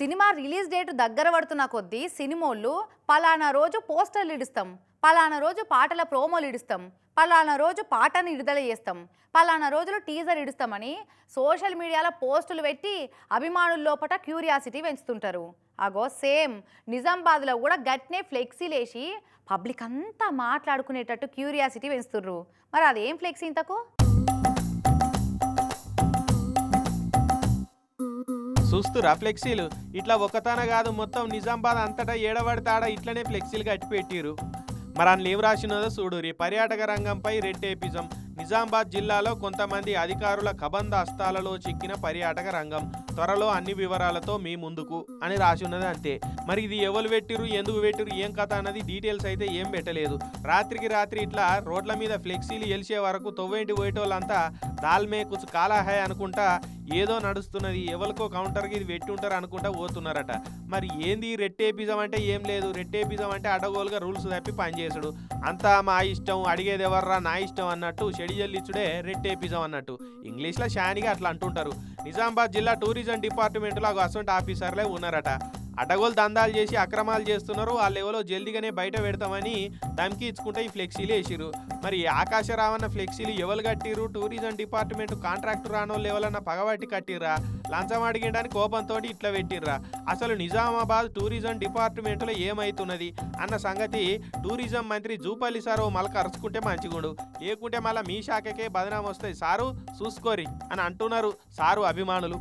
Cinema release date దగ్గర పడుతున్న కొద్దీ సినిమోళ్ళు పలానా రోజు పోస్టర్లు ఇడుస్తాం, పలానా రోజు పాటల ప్రోమోలు ఇడుస్తాం, పలానా రోజు పాటని విడుదల చేస్తాం, పలానా రోజులు టీజర్ ఇడుస్తామని సోషల్ మీడియాలో పోస్టులు పెట్టి అభిమానుల లోపట క్యూరియాసిటీ పెంచుతుంటారు. అగో సేమ్ నిజామాబాద్లో కూడా గట్నే ఫ్లెక్సీలేసి పబ్లిక్ అంతా మాట్లాడుకునేటట్టు క్యూరియాసిటీ పెంచుతుర్రు. మరి అదేం ఫ్లెక్సీ ఇంతకు? చూస్తురా ఫ్లెక్సీలు ఇట్లా ఒకతాన కాదు, మొత్తం నిజామాబాద్ అంతటా ఏడబడతాడ ఇట్లనే ఫ్లెక్సీలు కట్టి పెట్టిరు. మరి అందులో ఏం రాసినదో చూడురి. పర్యాటక రంగంపై రెడ్ టేపిజం. నిజామాబాద్ జిల్లాలో కొంతమంది అధికారుల కబంధ హస్తాలలో చిక్కిన పర్యాటక రంగం. త్వరలో అన్ని వివరాలతో మీ ముందుకు అని రాసి ఉన్నది అంతే. మరి ఇది ఎవరు పెట్టిరు, ఎందుకు పెట్టిరు, ఏం కథ అన్నది డీటెయిల్స్ అయితే ఏం పెట్టలేదు. రాత్రికి రాత్రి ఇట్లా రోడ్ల మీద ఫ్లెక్సీలు ఎలిసే వరకు తొవ్వేంటి పోయేటోళ్ళంతా దాల్మే కుచ్ కాలాహే అనుకుంటా ఏదో నడుస్తున్నది, ఎవరికో కౌంటర్కి ఇది పెట్టి ఉంటారు అనుకుంటా పోతున్నారట. మరి ఏంది రెట్టేపిజం అంటే? ఏం లేదు. రెట్టేపిజం అంటే అడగోలుగా రూల్స్ తప్పి పనిచేసుడు, అంతా మా ఇష్టం, అడిగేది ఎవర్రా నా ఇష్టం అన్నట్టు షెడ్యూల్ రెట్టేపిజం అన్నట్టు. ఇంగ్లీష్లో షానిగా అట్లా అంటుంటారు. నిజామాబాద్ జిల్లా టూరిజం డిపార్ట్మెంట్లో అసొంటి ఆఫీసర్లే ఉన్నారట. అడ్డగోలు దందాలు చేసి అక్రమాలు చేస్తున్నారు, వాళ్ళు ఎవరో జల్దిగానే బయట పెడతామని ధమ్కి ఇచ్చుకుంటే ఈ ఫ్లెక్సీలు వేసిరు. మరి ఆకాశరావన్న ఫ్లెక్సీలు ఎవరు కట్టిరు? టూరిజం డిపార్ట్మెంట్ కాంట్రాక్టర్ రానోళ్ళు ఎవరన్నా పగబట్టి కట్టిర్రా? లంచం అడిగడానికి కోపంతో ఇట్లా పెట్టిర్రా? అసలు నిజామాబాద్ టూరిజం డిపార్ట్మెంట్లో ఏమైతున్నది అన్న సంగతి టూరిజం మంత్రి జూపల్లి సారు మళ్ళీ అరుచుకుంటే మంచిగుండు, లేకుంటే మళ్ళీ మీ శాఖకే బదనాం వస్తుంది సారు చూసుకోరి అని అంటున్నారు సారు అభిమానులు.